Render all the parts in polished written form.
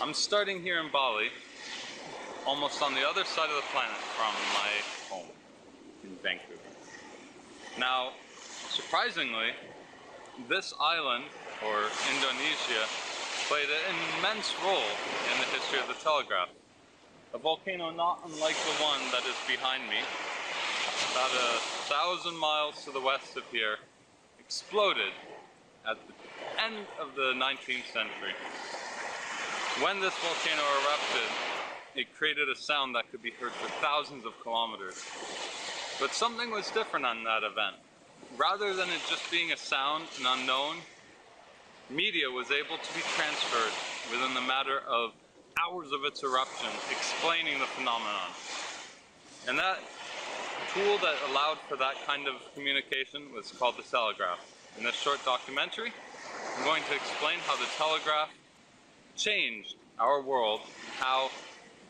I'm starting here in Bali, almost on the other side of the planet from my home in Vancouver. Now, surprisingly, this island, or Indonesia, played an immense role in the history of the telegraph. A volcano not unlike the one that is behind me, about 1,000 miles to the west of here, exploded at the end of the 19th century. When this volcano erupted, it created a sound that could be heard for thousands of kilometers. But something was different on that event. Rather than it just being a sound, an unknown, media was able to be transferred within the matter of hours of its eruption, explaining the phenomenon. And that tool that allowed for that kind of communication was called the telegraph. In this short documentary, I'm going to explain how the telegraph changed our world, how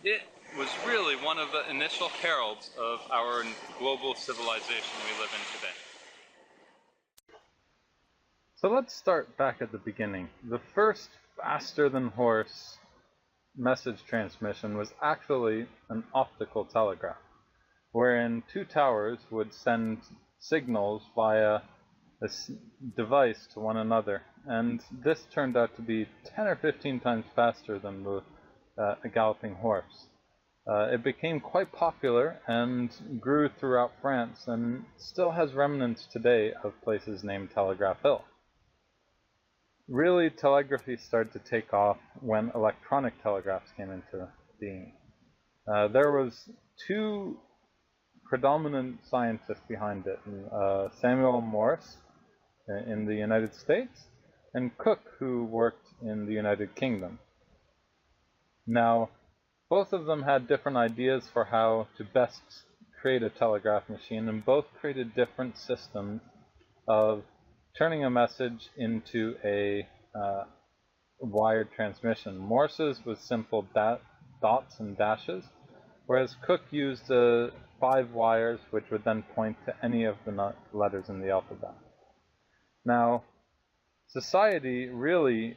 it was really one of the initial heralds of our global civilization we live in today. So let's start back at the beginning. The first faster-than-horse message transmission was actually an optical telegraph, wherein two towers would send signals via a device to one another, and this turned out to be 10 or 15 times faster than a galloping horse. It became quite popular and grew throughout France, and still has remnants today of places named Telegraph Hill. Really, telegraphy started to take off when electronic telegraphs came into being. There was two predominant scientists behind it, Samuel Morse in the United States, and Cook, who worked in the United Kingdom. Now, both of them had different ideas for how to best create a telegraph machine, and both created different systems of turning a message into a wired transmission. Morse's was simple dots and dashes, whereas Cook used 5 wires which would then point to any of the letters in the alphabet. Now, society really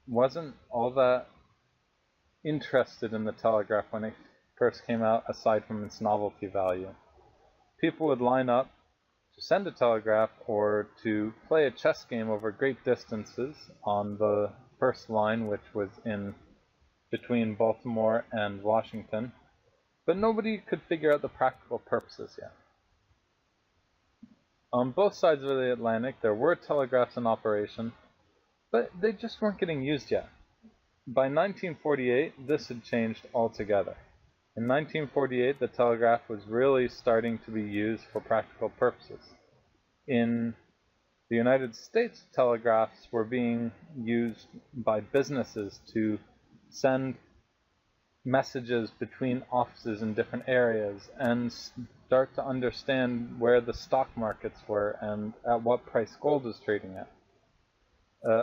wasn't all that interested in the telegraph when it first came out, aside from its novelty value. People would line up to send a telegraph or to play a chess game over great distances on the first line, which was in between Baltimore and Washington, but nobody could figure out the practical purposes yet. On both sides of the Atlantic, there were telegraphs in operation, but they just weren't getting used yet. By 1948, this had changed altogether. In 1948, the telegraph was really starting to be used for practical purposes. In the United States, telegraphs were being used by businesses to send messages between offices in different areas and start to understand where the stock markets were and at what price gold was trading at.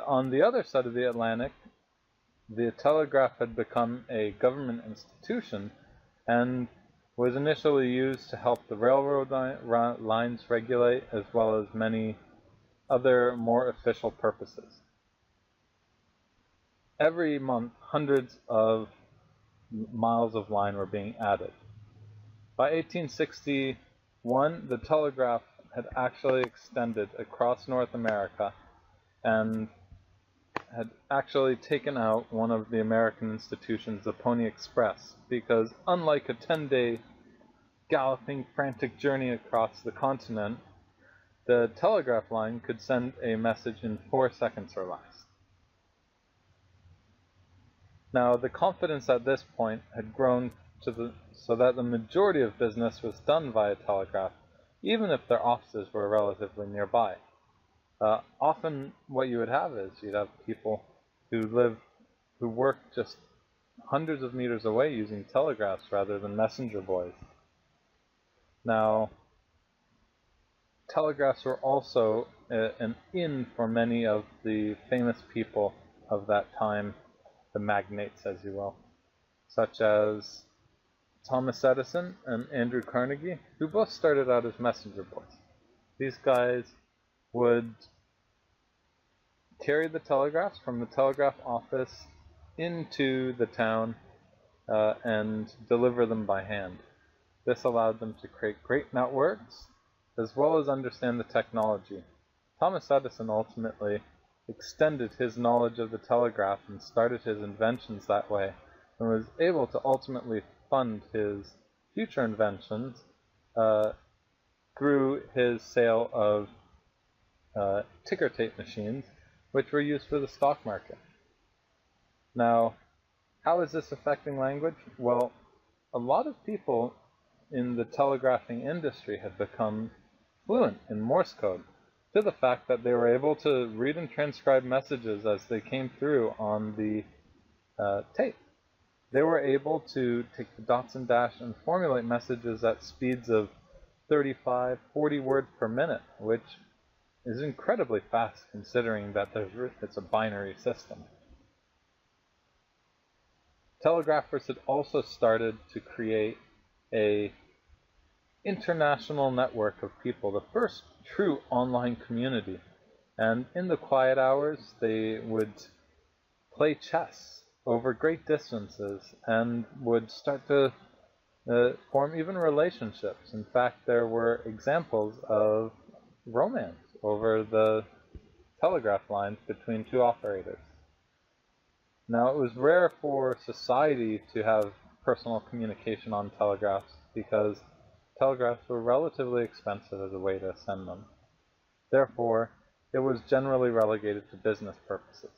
On the other side of the Atlantic, the telegraph had become a government institution and was initially used to help the railroad lines regulate, as well as many other more official purposes. Every month, hundreds of miles of line were being added. By 1861, the telegraph had actually extended across North America and had actually taken out one of the American institutions, the Pony Express, because unlike a 10-day galloping, frantic journey across the continent, the telegraph line could send a message in 4 seconds or less. Now, the confidence at this point had grown so that the majority of business was done via telegraph, even if their offices were relatively nearby. Often what you would have is you'd have people who work just hundreds of meters away using telegraphs rather than messenger boys. Now, telegraphs were also an in for many of the famous people of that time, the magnates, as you will, such as Thomas Edison and Andrew Carnegie, who both started out as messenger boys. These guys would carry the telegraphs from the telegraph office into the town and deliver them by hand. This allowed them to create great networks as well as understand the technology. Thomas Edison ultimately extended his knowledge of the telegraph and started his inventions that way, and was able to ultimately fund his future inventions through his sale of ticker tape machines, which were used for the stock market. Now, how is this affecting language? Well, a lot of people in the telegraphing industry had become fluent in Morse code, to the fact that they were able to read and transcribe messages as they came through on the tape. They were able to take the dots and dash and formulate messages at speeds of 35, 40 words per minute, which is incredibly fast considering that it's a binary system. Telegraphers had also started to create a international network of people, the first true online community. And in the quiet hours, they would play chess over great distances and would start to form even relationships. In fact, there were examples of romance over the telegraph lines between two operators. Now, it was rare for society to have personal communication on telegraphs because telegraphs were relatively expensive as a way to send them. Therefore, it was generally relegated to business purposes.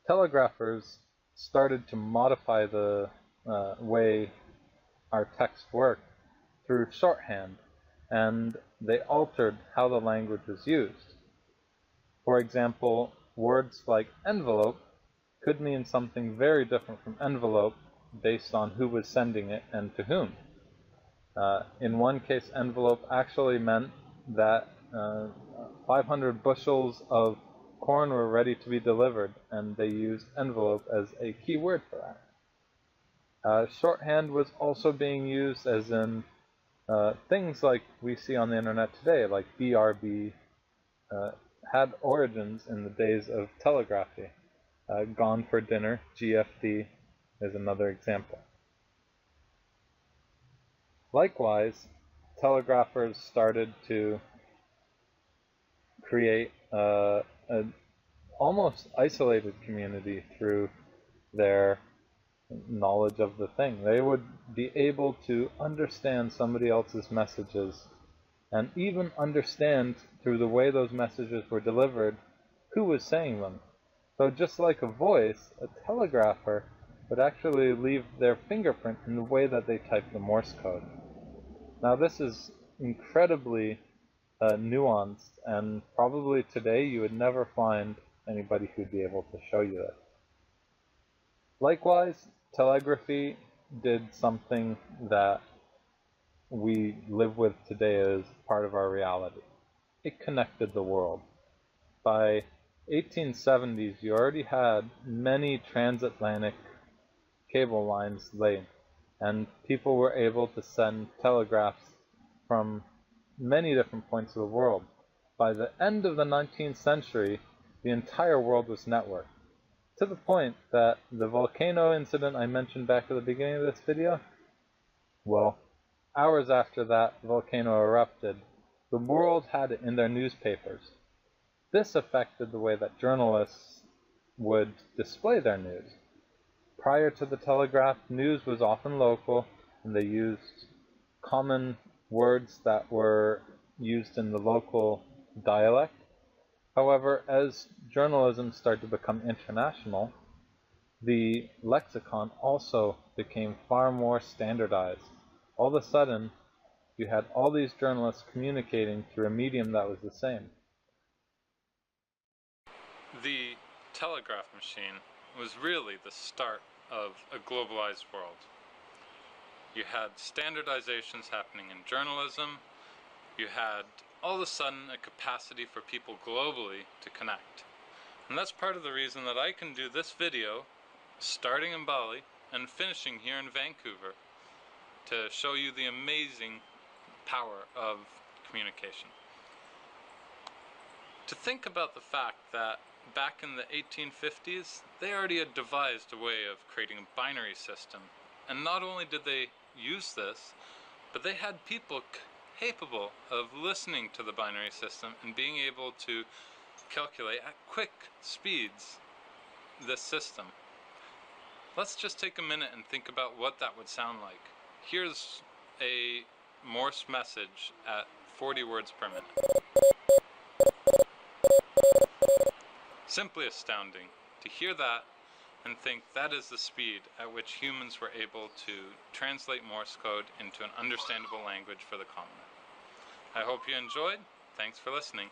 Telegraphers started to modify the way our text worked through shorthand, and they altered how the language was used. For example, words like envelope could mean something very different from envelope based on who was sending it and to whom. In one case, envelope actually meant that 500 bushels of corn were ready to be delivered, and they used envelope as a key word for that. Shorthand was also being used as in things like we see on the internet today, like BRB, had origins in the days of telegraphy. Gone for dinner, GFD, is another example. Likewise, telegraphers started to create an almost isolated community through their knowledge of the thing. They would be able to understand somebody else's messages and even understand through the way those messages were delivered who was saying them. So just like a voice, a telegrapher would actually leave their fingerprint in the way that they type the Morse code. Now this is incredibly nuanced, and probably today you would never find anybody who'd be able to show you that. Likewise, telegraphy did something that we live with today as part of our reality. It connected the world. By 1870s, you already had many transatlantic cable lines laid, and people were able to send telegraphs from many different points of the world. By the end of the 19th century, the entire world was networked, to the point that the volcano incident I mentioned back at the beginning of this video, well, hours after that volcano erupted, the world had it in their newspapers. This affected the way that journalists would display their news. Prior to the telegraph, news was often local, and they used common words that were used in the local dialect. However, as journalism started to become international, the lexicon also became far more standardized. All of a sudden, you had all these journalists communicating through a medium that was the same. The telegraph machine was really the start of a globalized world. You had standardizations happening in journalism. You had all of a sudden a capacity for people globally to connect. And that's part of the reason that I can do this video starting in Bali and finishing here in Vancouver to show you the amazing power of communication. To think about the fact that back in the 1850s, they already had devised a way of creating a binary system. And not only did they use this, but they had people capable of listening to the binary system and being able to calculate at quick speeds this system. Let's just take a minute and think about what that would sound like. Here's a Morse message at 40 words per minute. Simply astounding to hear that and think that is the speed at which humans were able to translate Morse code into an understandable language for the commoner. I hope you enjoyed. Thanks for listening.